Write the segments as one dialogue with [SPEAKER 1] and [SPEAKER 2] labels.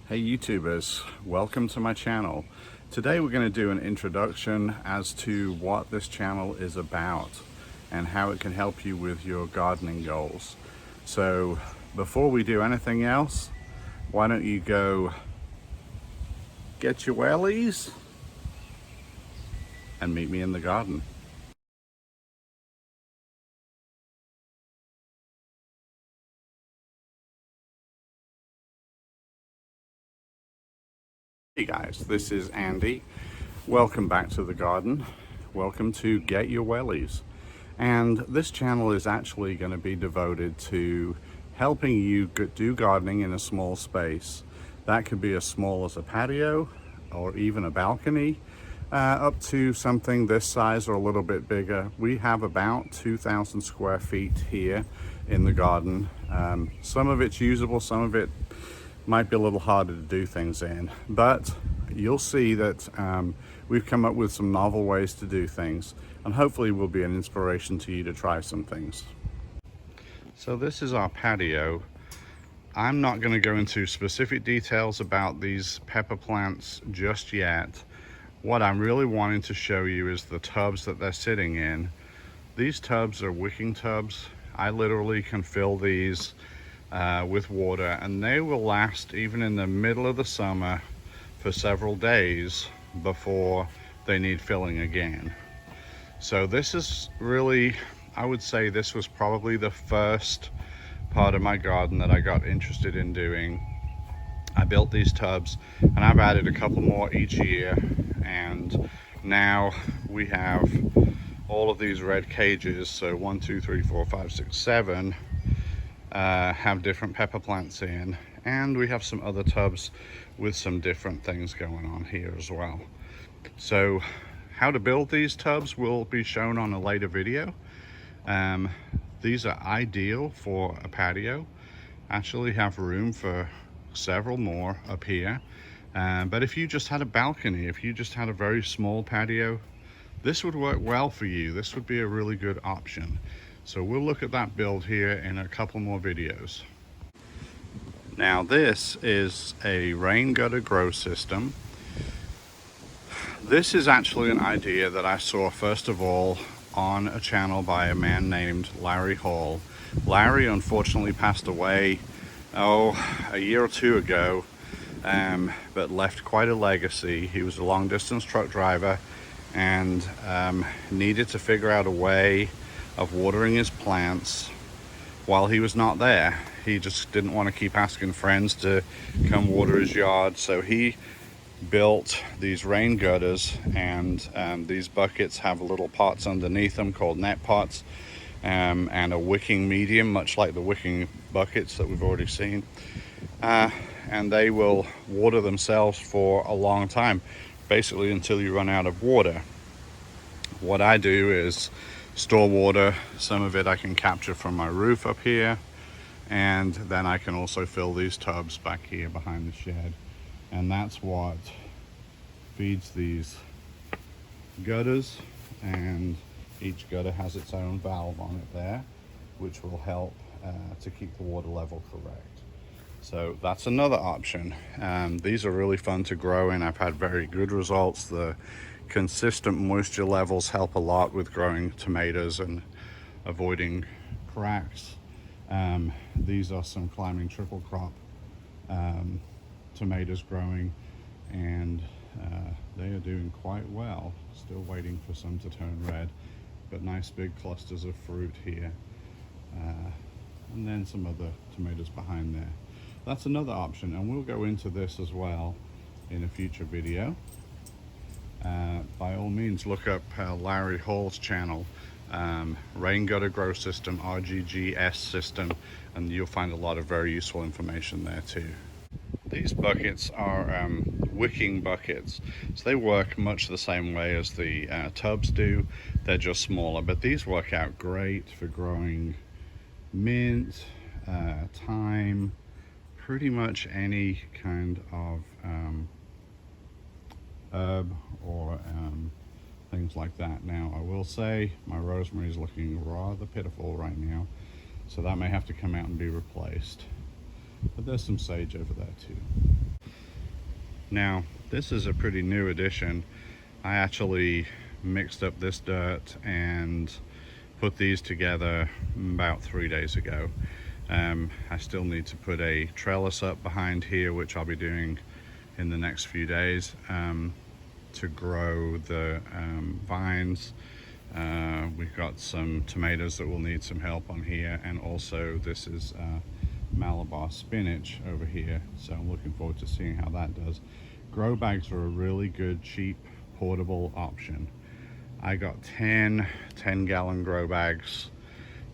[SPEAKER 1] Hey YouTubers, welcome to my channel. Today we're going to do an introduction as to what this channel is about and how it can help you with your gardening goals. So before we do anything else, why don't you go get your wellies and meet me in the garden. Hey guys, this is Andy. Welcome back to the garden. Welcome to Get Your Wellies. And this channel is actually going to be devoted to helping you do gardening in a small space. That could be as small as a patio or even a balcony, up to something this size or a little bit bigger. We have about 2,000 square feet here in the garden. Some of it's usable, some of it might be a little harder to do things in, but you'll see that we've come up with some novel ways to do things, and hopefully will be an inspiration to you to try some things. So this is our patio. I'm not going to go into specific details about these pepper plants just yet. What I'm really wanting to show you is the tubs that they're sitting in. These tubs are wicking tubs. I literally can fill these with water, and they will last even in the middle of the summer for several days before they need filling again. So this is really, I would say this was probably the first part of my garden that I got interested in doing. I built these tubs and I've added a couple more each year, and now we have all of these red cages. So 1, 2, 3, 4, 5, 6, 7 have different pepper plants in, and we have some other tubs with some different things going on here as well. So how to build these tubs will be shown on a later video. These are ideal for a patio. Actually have room for several more up here, but if you just had a balcony, if you just had a very small patio, this would work well for you. This would be a really good option. So we'll look at that build here in a couple more videos. Now this is a rain gutter grow system. This is actually an idea that I saw first of all on a channel by a man named Larry Hall. Larry unfortunately passed away, a year or two ago, but left quite a legacy. He was a long distance truck driver and needed to figure out a way of watering his plants while he was not there. He just didn't want to keep asking friends to come water his yard, so he built these rain gutters, and these buckets have little pots underneath them called net pots, and a wicking medium, much like the wicking buckets that we've already seen, and they will water themselves for a long time, basically until you run out of water. What I do is store water. Some of it I can capture from my roof up here, and then I can also fill these tubs back here behind the shed, and that's what feeds these gutters. And each gutter has its own valve on it there, which will help to keep the water level correct. So that's another option. These are really fun to grow in. I've had very good results. The consistent moisture levels help a lot with growing tomatoes and avoiding cracks. These are some climbing triple crop tomatoes growing, and they are doing quite well. Still waiting for some to turn red, but nice big clusters of fruit here, and then some other tomatoes behind there. That's another option, and we'll go into this as well in a future video. By all means, look up Larry Hall's channel, Rain Gutter Grow System, RGGS system, and you'll find a lot of very useful information there too. These buckets are wicking buckets, so they work much the same way as the tubs do. They're just smaller, but these work out great for growing mint, thyme, pretty much any kind of herb or things like that. Now I will say my rosemary is looking rather pitiful right now, so that may have to come out and be replaced, but there's some sage over there too. Now, this is a pretty new addition. I actually mixed up this dirt and put these together about 3 days ago. I still need to put a trellis up behind here, which I'll be doing in the next few days, to grow the vines. We've got some tomatoes that will need some help on here, and also this is Malabar spinach over here, so I'm looking forward to seeing how that does. Grow bags are a really good, cheap, portable option. I got 10 gallon grow bags,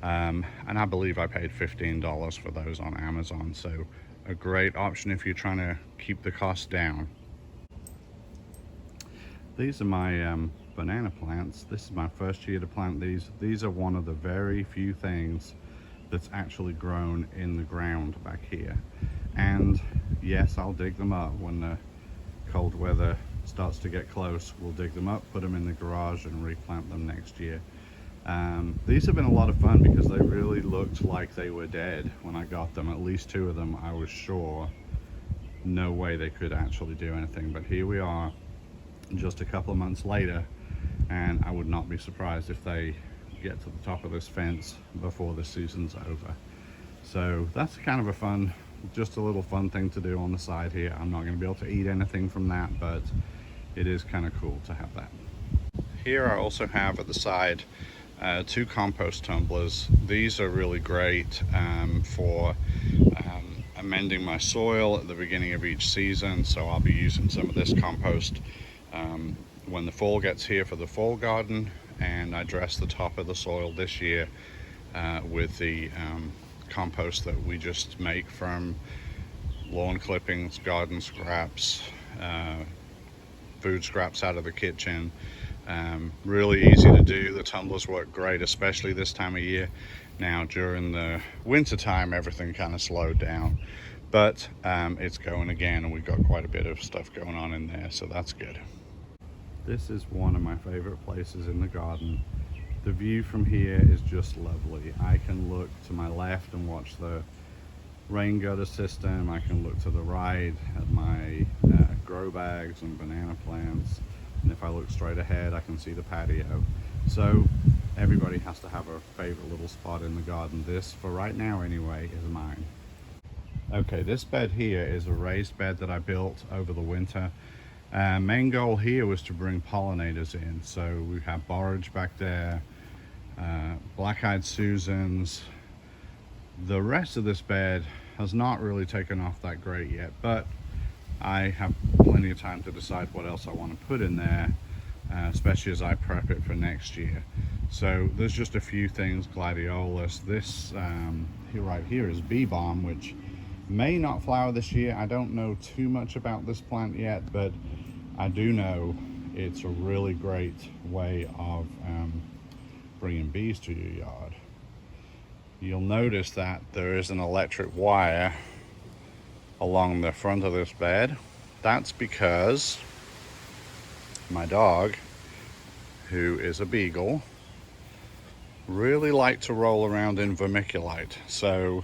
[SPEAKER 1] and I believe I paid $15 for those on Amazon, so a great option if you're trying to keep the cost down. These are my banana plants. This is my first year to plant these. These are one of the very few things that's actually grown in the ground back here. And yes, I'll dig them up when the cold weather starts to get close. We'll dig them up, put them in the garage, and replant them next year. These have been a lot of fun because they really looked like they were dead when I got them. At least 2 of them, I was sure no way they could actually do anything. But here we are, just a couple of months later, and I would not be surprised if they get to the top of this fence before the season's over. So that's kind of a fun, just a little fun thing to do on the side here. I'm not going to be able to eat anything from that, but it is kind of cool to have that. Here I also have at the side 2 compost tumblers. These are really great for amending my soil at the beginning of each season, so I'll be using some of this compost when the fall gets here for the fall garden. And I dressed the top of the soil this year with the compost that we just make from lawn clippings, garden scraps, food scraps out of the kitchen. Really easy to do. The tumblers work great, especially this time of year. Now during the winter time, everything kind of slowed down, but it's going again, and we've got quite a bit of stuff going on in there, so that's good. This is one of my favorite places in the garden. The view from here is just lovely. I can look to my left and watch the rain gutter system. I can look to the right at my grow bags and banana plants. And if I look straight ahead, I can see the patio. So everybody has to have a favorite little spot in the garden. This, for right now anyway, is mine. Okay, this bed here is a raised bed that I built over the winter. Main goal here was to bring pollinators in. So we have borage back there, black-eyed Susans. The rest of this bed has not really taken off that great yet, but I have plenty of time to decide what else I want to put in there, especially as I prep it for next year. So there's just a few things. Gladiolus. This right here is bee balm, which may not flower this year. I don't know too much about this plant yet, but I do know it's a really great way of bringing bees to your yard. You'll notice that there is an electric wire along the front of this bed. That's because my dog, who is a beagle, really liked to roll around in vermiculite, so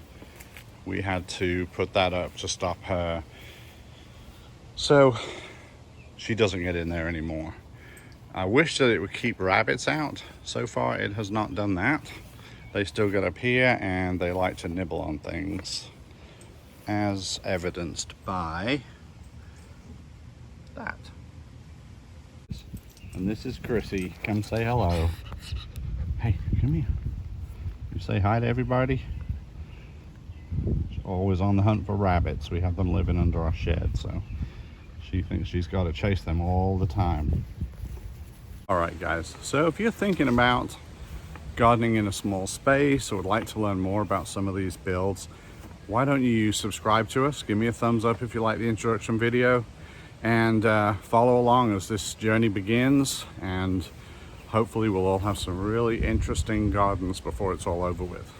[SPEAKER 1] we had to put that up to stop her, so she doesn't get in there anymore. I wish that it would keep rabbits out. So far it has not done that. They still get up here and they like to nibble on things, as evidenced by that. And this is Chrissy. Come say hello. Hey, come here. You say hi to everybody. She's always on the hunt for rabbits. We have them living under our shed, so she thinks she's got to chase them all the time. All right, guys. So if you're thinking about gardening in a small space or would like to learn more about some of these builds, why don't you subscribe to us? Give me a thumbs up if you like the introduction video, and follow along as this journey begins, and hopefully we'll all have some really interesting gardens before it's all over with.